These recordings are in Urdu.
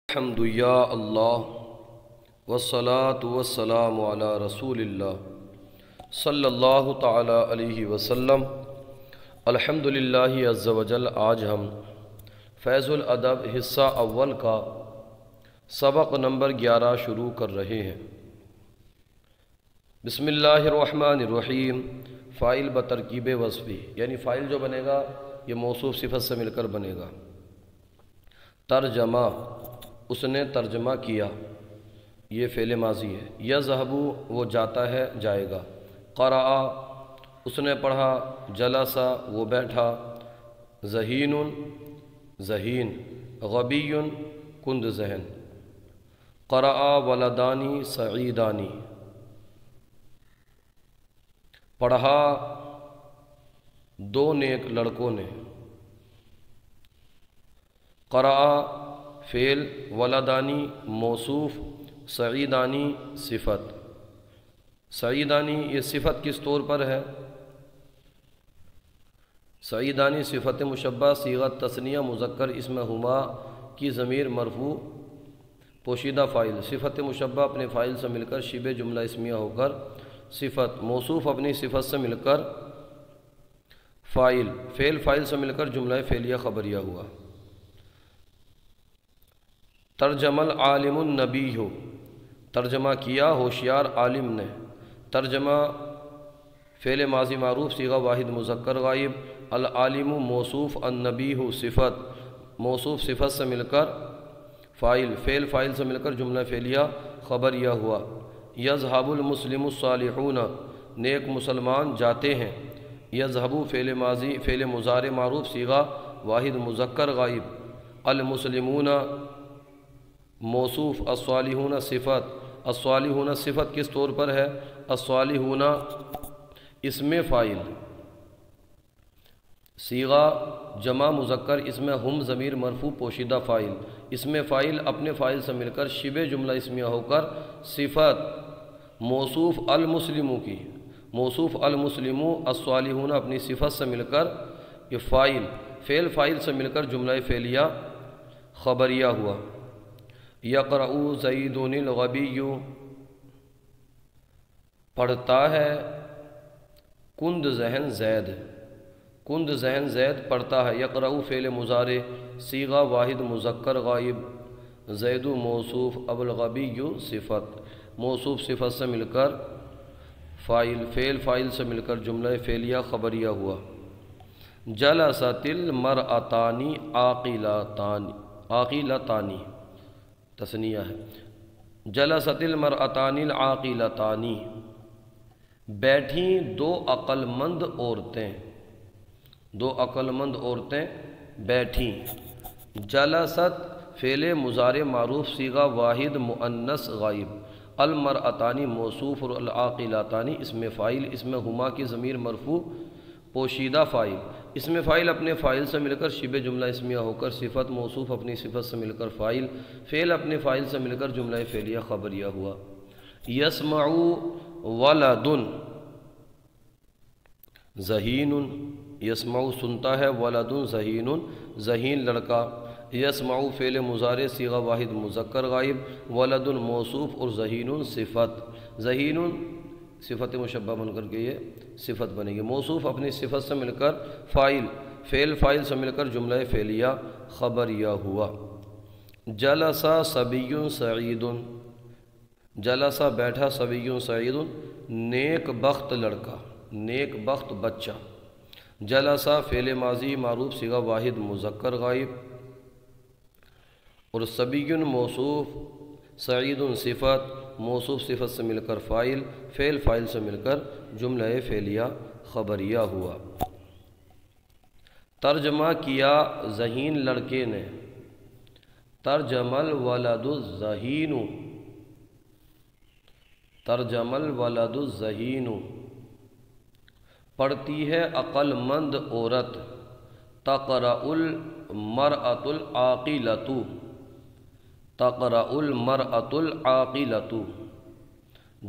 الحمد یا اللہ والصلاة والسلام علی رسول اللہ صلی اللہ تعالی علیہ وسلم۔ الحمدللہ عز و جل۔ آج ہم فیض الادب حصہ اول کا سبق نمبر 11 شروع کر رہے ہیں۔ بسم اللہ الرحمن الرحیم۔ فاعل بترکیب وصفی، یعنی فاعل جو بنے گا یہ موصوف صفت سے مل کر بنے گا۔ ترجمہ، اس نے ترجمہ کیا، یہ فعل ماضی ہے۔ یذہب، وہ جاتا ہے، جائے گا۔ قرأ، اس نے پڑھا۔ جلس، وہ بیٹھا۔ ذہین، ذہین۔ غبی، کند ذہن۔ قرأ ولدانی سعیدانی، پڑھا دو نیک لڑکوں نے۔ قرأ فعل، ولدانی موصوف، سعیدانی صفت۔ سعیدانی یہ صفت کس طور پر ہے؟ سعیدانی صفت مشبہ، صیغہ تثنیہ مذکر اسم ہما کی ضمیر مرفوع پوشیدہ فاعل۔ صفت مشبہ اپنے فاعل سے مل کر شبہ جملہ اسمیہ ہو کر صفت، موصوف اپنی صفت سے مل کر فاعل، فعل فاعل سے مل کر جملہ فعلیہ خبریہ ہوا۔ ترجمہ العالم النبی ہو، ترجمہ کیا ہوشیار عالم نے۔ ترجمہ فعل ماضی معروف صیغہ واحد مذکر غائب۔ العالم موصوف، النبی صفت، موصوف صفت سے مل کر فاعل، فعل فاعل سے مل کر جملہ فعلیہ خبریہ ہوا۔ یذہب المسلم الصالحون، نیک مسلمان جاتے ہیں۔ یذہب فعل ماضی فعل مضارع معروف صیغہ واحد مذکر غائب۔ المسلمون موصوف، الصالحون صفت۔ الصالحون صفت کس طور پر ہے؟ الصالحون اسم فاعل، صیغہ جمع مذکر اسم ہم ضمیر مرفوع پوشیدہ فاعل۔ اسم فاعل اپنے فاعل سے مل کر شبہ جملہ اسمیہ ہو کر صفت، موصوف المسلموں کی، موصوف المسلموں، الصالحون اپنی صفت سے مل کر یہ فاعل، فعل فاعل سے مل کر جملہ فعلیہ خبریہ ہوا۔ یقرأ زید الغبی، پڑھتا ہے کند ذہن زید، کند ذہن زید پڑھتا ہے۔ یقرأ فعل مضارع صیغہ واحد مذکر غائب۔ زید موصوف، الغبی صفت، موصوف صفت سے مل کر فاعل، فعل فاعل سے مل کر جملہ فعلیہ خبریہ ہوا۔ جلست المرأتان عاقلتان، عاقلتان تثنیہ ہے۔ جلست المرأتان العاقلتان، بیٹھیں دو عقل مند عورتیں، دو عقل مند عورتیں بیٹھیں۔ جلست فعل مضارع معروف صیغہ واحد مؤنث غائب۔ المرأتان موصوف اور العاقلتان اسم فاعل، اسم ہما کی ضمیر مرفوع پوشیدہ فاعل۔ اسم فاعل اپنے فاعل سے مل کر شبہ جملہ اسمیہ ہو کر صفت، موصوف اپنی صفت سے مل کر فاعل، فعل اپنے فاعل سے مل کر جملہ فعلیہ خبریہ ہوا۔ یسمع ولد ذہین، یسمع سنتا ہے، ولد ذہین، ذہین لڑکا۔ یسمع فعل مضارع صیغہ واحد مذکر غائب۔ ولد موصوف اور ذہین صفت، ذہین صفت مشبہ بن کر کے یہ صفت بنے گی۔ موصوف اپنی صفت سے مل کر فاعل، فعل فاعل سے مل کر جملہ فعلیہ خبریہ ہوا۔ جلس صبی سعید، جلس بیٹھا، صبی سعید نیک بخت لڑکا، نیک بخت بچہ۔ جلس فعل ماضی معروف صیغہ واحد مذکر غائب، اور صبی موصوف، سعید صفت، موصوف صفت سے مل کر فاعل، فعل فاعل سے مل کر جملہ فعلیہ خبریہ ہوا۔ ترجمہ کیا ذہین لڑکے نے۔ ترجمہ الولد الذہین، ترجمہ الولد الذہین، پڑھتی ہے عقل مند عورت۔ تقرأ المرأة العاقلۃ، تقرأ المرأة العاقلۃ،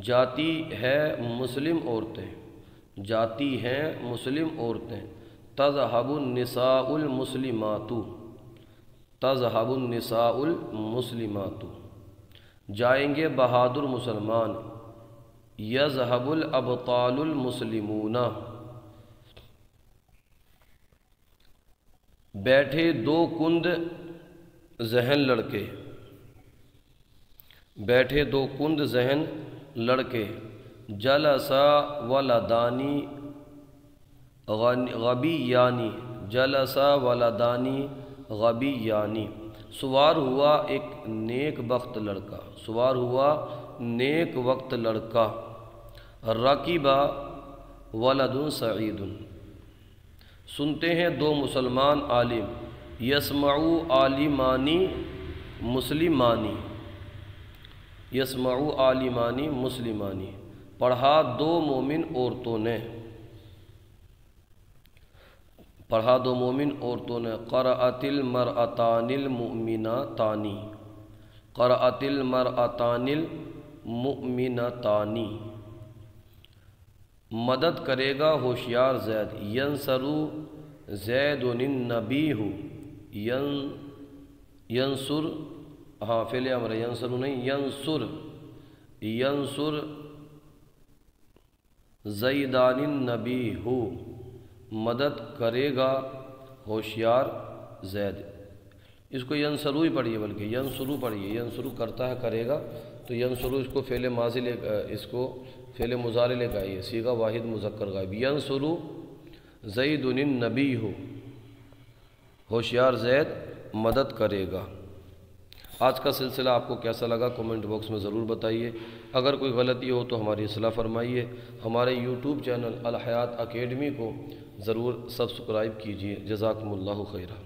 جاتی ہے مسلم عورتیں، جاتی ہیں مسلم عورتیں۔ تذهب النساء المسلمات، تذہب النساء المسلمات، جائیں گے بہادر مسلمان، یذہب الابطال المسلمون، بیٹھے دو کند ذہن لڑکے، بیٹھے دو کند ذہن لڑکے، جلسا ولدانی غبیانی، جلسا ولدانی غبیانی، سوار ہوا ایک نیک بخت لڑکا، سوار ہوا نیک وقت لڑکا، رکیبا ولد سعید، سنتے ہیں دو مسلمان عالم، یسمعو عالمانی مسلمانی، یسمعو عالمانی مسلمانی، پڑھا دو مومن عورتوں نے، پڑھا دو مومن عورتوں نے، قرأت المرأتان المؤمنتان، قرأت المرأتان المؤمنتان، مدد کرے گا ہوشیار زید، ینصرو زید النبی، ینصر، ہاں فعل امر ہے، ینصر نہیں، ینصر، ینصر زیدان النبی، مدد کرے گا ہوشیار زید، اس کو ینصرو ہی پڑھیے، بلکہ ینصرو پڑھیے، ینصرو کرتا ہے کرے گا، تو ینصرو اس کو فعل ماضی لے، اس کو فعل مضارع لے کے آئیے، صیغہ واحد مذکر غائب، ینصرو زید النبی، ہوشیار زید مدد کرے گا۔ آج کا سلسلہ آپ کو کیسا لگا کومنٹ باکس میں ضرور بتائیے، اگر کوئی غلطی ہو تو ہماری اصلاح فرمائیے، ہمارے یوٹیوب چینل الحیات اکیڈمی کو ضرور سبسکرائب کیجیے، جزاکم اللہ خیرہ۔